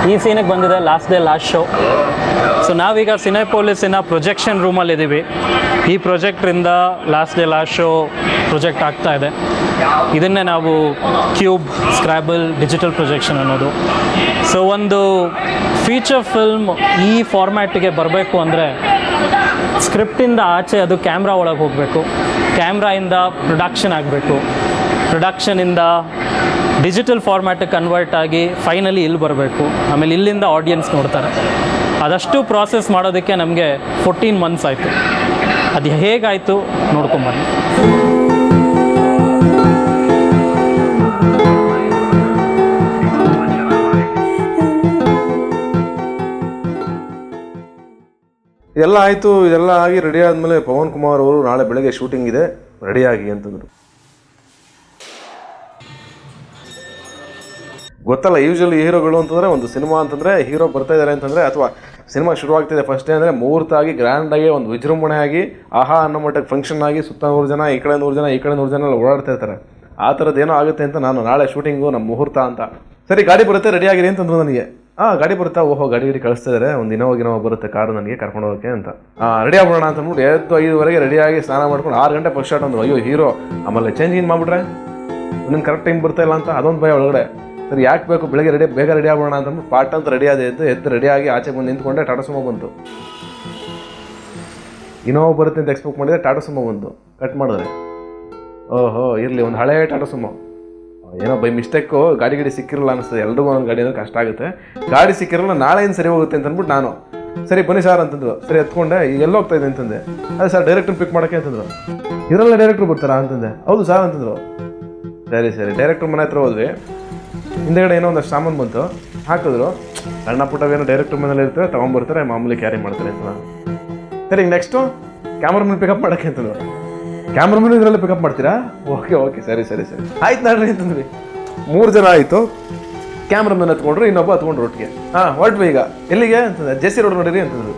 ಈ ಸೀನಿಗೆ ಬಂದಿದೆ last day last show. So ನಾವೀಗ ಸಿನೆಪೋಲಿಸಿನ ಪ್ರೊಜೆಕ್ಷನ್ ರೂಮಲ್ಲಿದ್ದೀವಿ. ಈ ಪ್ರೊಜೆಕ್ಟ್ರಿಂದ last day last show project ಆಗ್ತಾ ಇದೆ. ಇದನ್ನೇ ನಾವು ಕ್ಯೂಬ್ ಸ್ಕ್ರ್ಯಾಬಲ್ ಡಿಜಿಟಲ್ ಪ್ರೊಜೆಕ್ಷನ್ ಅನ್ನೋದು. ಸೊ ಒಂದು ಫೀಚರ್ ಫಿಲ್ಮ್ ಈ ಫಾರ್ಮ್ಯಾಟಿಗೆ ಬರಬೇಕು ಅಂದರೆ ಸ್ಕ್ರಿಪ್ಟಿಂದ ಆಚೆ ಅದು ಕ್ಯಾಮ್ರಾ ಒಳಗೆ ಹೋಗಬೇಕು, ಕ್ಯಾಮ್ರಾಯಿಂದ ಪ್ರೊಡಕ್ಷನ್ ಆಗಬೇಕು, ಪ್ರೊಡಕ್ಷನಿಂದ ಡಿಜಿಟಲ್ ಫಾರ್ಮ್ಯಾಟಿಗೆ ಕನ್ವರ್ಟ್ ಆಗಿ ಫೈನಲಿ ಇಲ್ಲಿ ಬರಬೇಕು, ಆಮೇಲೆ ಇಲ್ಲಿಂದ ಆಡಿಯನ್ಸ್ ನೋಡ್ತಾರೆ. ಅದಷ್ಟು ಪ್ರಾಸೆಸ್ ಮಾಡೋದಕ್ಕೆ ನಮಗೆ 14 months ಆಯಿತು. ಅದು ಹೇಗಾಯಿತು ನೋಡ್ಕೊಂಬನ್ನಿ. ಇದೆಲ್ಲ ಆಯಿತು. ಇದೆಲ್ಲ ಆಗಿ ರೆಡಿ ಆದಮೇಲೆ ಪವನ್ ಕುಮಾರ್ ಅವರು ನಾಳೆ ಬೆಳಗ್ಗೆ ಶೂಟಿಂಗ್ ಇದೆ, ರೆಡಿಯಾಗಿ ಅಂತಂದರು. ಗೊತ್ತಲ್ಲ, ಯೂಶ್ವಲಿ ಹೀರೋಗಳು ಅಂತಂದರೆ ಒಂದು ಸಿನಿಮಾ ಅಂತಂದರೆ ಹೀರೋ ಬರ್ತಾ ಇದ್ದಾರೆ ಅಂತಂದರೆ ಅಥವಾ ಸಿನಿಮಾ ಶುರುವಾಗ್ತಿದೆ ಫಸ್ಟ್ ಡೇ ಅಂದರೆ ಮುಹೂರ್ತ ಆಗಿ ಗ್ರ್ಯಾಂಡಾಗಿ ಒಂದು ವಿಜೃಂಭಣೆ ಆಗಿ ಆಹಾ ಅನ್ನೋ ಮಟ್ಟಕ್ಕೆ ಫಂಕ್ಷನ್ ಆಗಿ ಸುತ್ತ 100 ಜನ, ಈ ಕಡೆ 100 ಜನ, ಈ ಕಡೆ 100 ಜನ ಎಲ್ಲ ಓಡಾಡ್ತಾ ಇರ್ತಾರೆ. ಆ ಥರದ್ದು ಏನೋ ಆಗುತ್ತೆ ಅಂತ ನಾನು ನಾಳೆ ಶೂಟಿಂಗು ನಮ್ಮ ಮುಹೂರ್ತ ಅಂತ. ಸರಿ ಗಾಡಿ ಬರುತ್ತೆ ರೆಡಿಯಾಗಿರಿ ಅಂತಂದ್ರು ನನಗೆ. ಗಾಡಿ ಬರುತ್ತಾ, ಓಹೋ ಗಾಡಿ ಕಳಿಸ್ತಾ ಇದ್ದಾರೆ, ಒಂದು ಇನೋವಾ ಬರುತ್ತೆ ಕಾರು ನನಗೆ ಕರ್ಕೊಂಡು ಹೋಗೋಕ್ಕೆ ಅಂತ. ರೆಡಿ ಆಗ್ಬಿಡೋಣ ಅಂತ ಅಂದ್ಬಿಟ್ಟು ಎದ್ದು 5:30 ರೆಡಿಯಾಗಿ ಸ್ನಾನ ಮಾಡ್ಕೊಂಡು 6 ಗಂಟೆ ಫಸ್ಟ್ ಶಾಟ್ ಅಂದರು. ಅಯ್ಯೋ ಹೀರೋ ಆಮೇಲೆ ಚೇಂಜ್ ಇನ್ ಮಾಡಿಬಿಟ್ರೆ ನಿನ್ನ ಕರೆಕ್ಟ್ ಟೈಮ್ ಬರ್ತಾ ಇಲ್ಲ ಅಂತ ಅದೊಂದು ಭಯ ಒಳಗಡೆ. ಸರಿ ಯಾಕೆ ಬೇಕು ಬೆಳಗ್ಗೆ ಬೇಗ ರೆಡಿ ಆಗ್ಬಿಡೋಣ ಅಂತಂದ್ಬಿಟ್ಟು ಪಾಟ್ ಅಂತ ರೆಡಿ ಆದ ಎದ್ದು ರೆಡಿಯಾಗಿ ಆಚೆ ಬಂದು ನಿಂತ್ಕೊಂಡೆ. ಟಾಟಾ ಸುಮೋ ಬಂತು. ಇನೋವಾ ಬರುತ್ತೆ ಅಂತ ಎಕ್ಸ್ಪೆಕ್ಟ್ ಮಾಡಿದರೆ ಟಾಟಾ ಸುಮೋ ಬಂತು. ಕಟ್ ಮಾಡಿದ್ರೆ ಓಹೋ ಇರಲಿ, ಒಂದು ಹಳೆ ಟಾಟಾ ಸುಮೋ. ಏನೋ ಬೈ ಮಿಸ್ಟೇಕು ಗಾಡಿ ಸಿಕ್ಕಿರಲ್ಲ ಅನಿಸ್ತದೆ. ಎಲ್ರಿಗೂ ಒಂದು ಗಾಡಿ ಅಂದ್ರೆ ಕಷ್ಟ ಆಗುತ್ತೆ. ಗಾಡಿ ಸಿಕ್ಕಿರಲ್ಲ, ನಾಳೆ ಏನು ಸರಿ ಹೋಗುತ್ತೆ ಅಂತ ಅಂದ್ಬಿಟ್ಟು ನಾನು ಸರಿ ಬನ್ನಿ ಸಾರ್ ಅಂತಂದ್ರು. ಸರಿ ಎತ್ಕೊಂಡೆ. ಎಲ್ಲ ಹೋಗ್ತಾ ಇದೆ ಅಂತಂದೆ. ಅದೇ ಸರ್ ಡೈರೆಕ್ಟ್ರ್ ಪಿಕ್ ಮಾಡೋಕ್ಕೆ ಅಂತಂದ್ರು. ಇದರಲ್ಲ ಡೈರೆಕ್ಟ್ರು ಬರ್ತಾರಾ ಅಂತಂದೆ. ಹೌದು ಸಾರ್ ಅಂತಂದ್ರು. ಸರಿ ಡೈರೆಕ್ಟ್ರ್ ಮನೆ ಹತ್ರ ಹೋದ್ವಿ. ಹಿಂದೆಗಡೆ ಏನೋ ಒಂದಷ್ಟು ಸಾಮಾನು ಬಂತು, ಹಾಕಿದ್ರು. ಸಣ್ಣ ಪುಟ್ಟವೇನೋ ಡೈರೆಕ್ಟ್ರ್ ಮನೇಲಿ ಇರ್ತವೆ, ತೊಗೊಂಬರ್ತಾರೆ, ಮಾಮೂಲಿ ಕ್ಯಾರಿ ಮಾಡ್ತಾರೆ ಅಂತ. ಸರಿ ಈಗ ನೆಕ್ಸ್ಟು ಕ್ಯಾಮ್ರಾಮನ್ ಪಿಕಪ್ ಮಾಡೋಕ್ಕೆ ಅಂತಂದ್ರು. ಕ್ಯಾಮ್ರಾಮನ್ ಇದರಲ್ಲೇ ಪಿಕಪ್ ಮಾಡ್ತೀರಾ? ಓಕೆ ಸರಿ ಆಯ್ತು ನಾಡ್ರಿ ಅಂತಂದ್ವಿ. 3 ಜನ ಆಯಿತು. ಕ್ಯಾಮ್ರಾಮನ್ ಹತ್ಕೊಂಡ್ರು, ಇನ್ನೊಬ್ಬ ಹತ್ಕೊಂಡ್ರು ಒಟ್ಟಿಗೆ. ಹೊರಟ್ವಿ ಈಗ ಎಲ್ಲಿಗೆ ಅಂತಂದ್ರೆ JC ರೋಡ್ ನೋಡಿರಿ ಅಂತಂದ್ರು.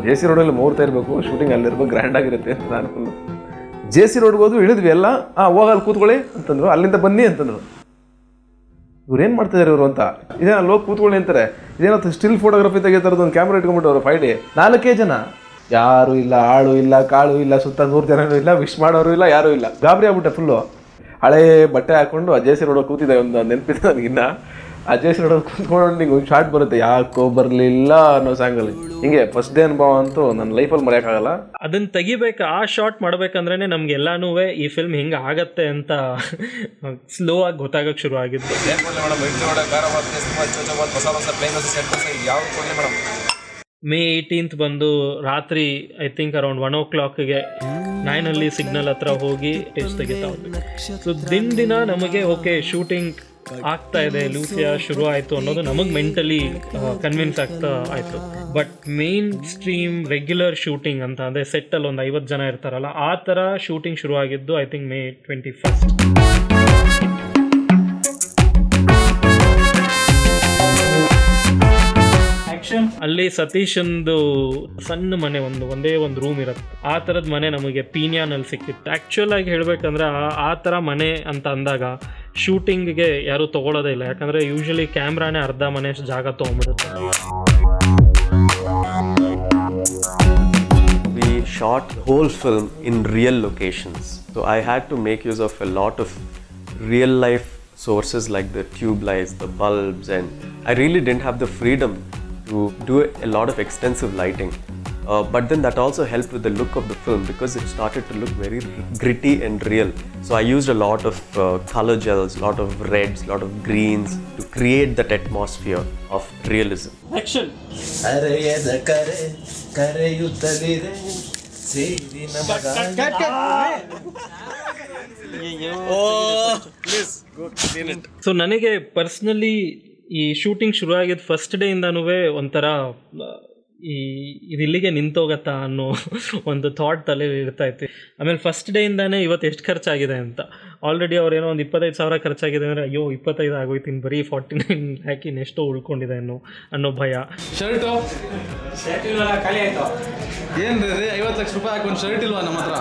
JC ರೋಡಲ್ಲಿ ಮುಹೂರ್ತ ಇರಬೇಕು, ಶೂಟಿಂಗ್ ಅಲ್ಲಿರ್ಬೇಕು, ಗ್ರ್ಯಾಂಡ್ ಆಗಿರುತ್ತೆ ಅಂತ ಅನ್ಕೊಂಡು JC ರೋಡ್ಗೆ ಹೋದ್ವಿ. ಇಳಿದ್ವಿ ಎಲ್ಲ. ಹೋಗಲ್ಲಿ ಕೂತ್ಕೊಳ್ಳಿ ಅಂತಂದ್ರು. ಅಲ್ಲಿಂದ ಬನ್ನಿ ಅಂತಂದ್ರು. ಇವ್ರು ಏನು ಮಾಡ್ತಿದ್ದಾರೆ ಇವರು ಅಂತ. ಇದೇನೋ ಅಲ್ಲಿ ಹೋಗಿ ಕೂತ್ಕೊಳ್ಳಿ ಅಂತಾರೆ. ಇದೇನೋ ಸ್ಟಿಲ್ ಫೋಟೋಗ್ರಫಿ ತೆಗಿತಾರದು ಒಂದು ಕ್ಯಾಮ್ರಾ ಇಟ್ಕೊಂಡ್ಬಿಟ್ಟು ಅವರು 5 day 4 ಜನ. ಯಾರು ಇಲ್ಲ, ಆಳು ಇಲ್ಲ, ಕಾಳು ಇಲ್ಲ, ಸುತ್ತ 100 ಜನನೂ ಇಲ್ಲ, ವಿಶ್ ಮಾಡೋರು ಇಲ್ಲ, ಯಾರೂ ಇಲ್ಲ. ಗಾಬರಿ ಆಗ್ಬಿಟ್ಟೆ ಫುಲ್ಲು. ಹಳೆ ಬಟ್ಟೆ ಹಾಕ್ಕೊಂಡು JC ರೋಡಲ್ಲಿ ಕೂತಿದ್ದೆ. ಒಂದು ನೆನಪಿದೆ ನನಗಿನ್ನ. JC ರೋಡಲ್ಲಿ ಕೂತ್ಕೊಂಡು ನಿಂಗೆ ಒಂದು ಶಾರ್ಟ್ ಬರುತ್ತೆ, ಯಾಕೋ ಬರಲಿಲ್ಲ ಅನ್ನೋ ಸಾಂಗಲ್ಲಿ. ಹಿಂಗೆ ಫಸ್ಟ್ ಡೇ ಅನುಭವ ಅಂತೂ ನನ್ನ ಲೈಫಲ್ಲಿ ಮರೆಯೋಕ್ಕಾಗಲ್ಲ. ಅದನ್ನು ತೆಗಿಬೇಕು, ಆ ಶಾರ್ಟ್ ಮಾಡ್ಬೇಕಂದ್ರೆ ನಮ್ಗೆಲ್ಲಾನು ಈ ಫಿಲ್ಮ್ ಹಿಂಗೆ ಆಗತ್ತೆ ಅಂತ ಸ್ಲೋ ಆಗಿ ಗೊತ್ತಾಗಕ್ಕೆ ಶುರು ಆಗಿದ್ದು. May 18th ಬಂದು ರಾತ್ರಿ I think around 1 o'clock 9 signal ಹತ್ರ ಹೋಗಿ ಟೇಸ್ಟ್ ತೆಗಿತಾ ಹೋದ್ವಿ. ಸೊ ದಿನ ನಮಗೆ ಓಕೆ ಶೂಟಿಂಗ್ ಆಗ್ತಾ ಇದೆ, ಲೂಸಿಯಾ ಶುರು ಆಯಿತು ಅನ್ನೋದು ನಮಗೆ ಮೆಂಟಲಿ ಕನ್ವಿನ್ಸ್ ಆಗ್ತಾ ಆಯಿತು. But main stream regular shooting ಅಂತ ಅಂದರೆ ಸೆಟ್ಟಲ್ಲಿ ಒಂದು 50 ಜನ ಇರ್ತಾರಲ್ಲ, ಆ ಥರ ಶೂಟಿಂಗ್ ಶುರು ಆಗಿದ್ದು ಐ ಥಿಂಕ್ May 21st. ಅಲ್ಲಿ ಸತೀಶಂದು ಸಣ್ಣ ಮನೆ, ಒಂದೇ ಒಂದು ರೂಮ್ ಇರುತ್ತೆ. ಆ ಥರದ ಮನೆ ನಮಗೆ ಪೀನ್ಯಾನಲ್ಲಿ ಸಿಕ್ಕಿತ್ತು. ಆ್ಯಕ್ಚುಲ್ ಆಗಿ ಹೇಳಬೇಕಂದ್ರೆ ಆ ಥರ ಮನೆ ಅಂತ ಅಂದಾಗ ಶೂಟಿಂಗ್ಗೆ ಯಾರೂ ತೊಗೊಳ್ಳೋದೇ ಇಲ್ಲ. ಯಾಕಂದರೆ ಯೂಶ್ವಲಿ ಕ್ಯಾಮ್ರಾನೇ ಅರ್ಧ ಮನೆ ಜಾಗ ತೊಗೊಂಡ್ಬಿಡುತ್ತೆ. We shot the whole film in real locations. So I had to make use of a lot of real life sources like the tube lights, the bulbs, and I really didn't have the freedom to do a lot of extensive lighting. But then that also helped with the look of the film because it started to look very gritty and real. So I used a lot of color gels, a lot of reds, a lot of greens to create that atmosphere of realism. Action! So ನನಗೆ personally ಈ shooting ಶುರು ಆಗಿದ್ದು first day ಇಂದನೂ ಒಂಥರ ಇದಿಲ್ಲಿಗೆ ನಿಂತೋಗತ್ತಾ ಅನ್ನೋ ಒಂದು thought ತಲೆಯಲ್ಲಿ ಇರ್ತಾಯಿತ್ತು. ಆಮೇಲೆ ಫಸ್ಟ್ ಡೇ ಇಂದಾನೆ ಇವತ್ತು ಎಷ್ಟು ಖರ್ಚಾಗಿದೆ ಅಂತ. ಆಲ್ರೆಡಿ ಅವ್ರೇನೋ ಒಂದು 25,000 ಖರ್ಚಾಗಿದೆ ಅಂದರೆ ಅಯ್ಯೋ 25 ಆಗೋಯ್ತು, ಇನ್ನು ಬರೀ 49 ಹಾಕಿ ಎಷ್ಟೋ ಉಳ್ಕೊಂಡಿದೆ ಅನ್ನೋ ಭಯ. ಶರ್ಟು ಖಾಲಿ ಆಯಿತು. ಏನು ರೀ 50 ಲಕ್ಷ ರೂಪಾಯಿ ಹಾಕಿ ಒಂದು ಶರ್ಟ್ ಇಲ್ವಾ ನಮ್ಮ ಹತ್ರ?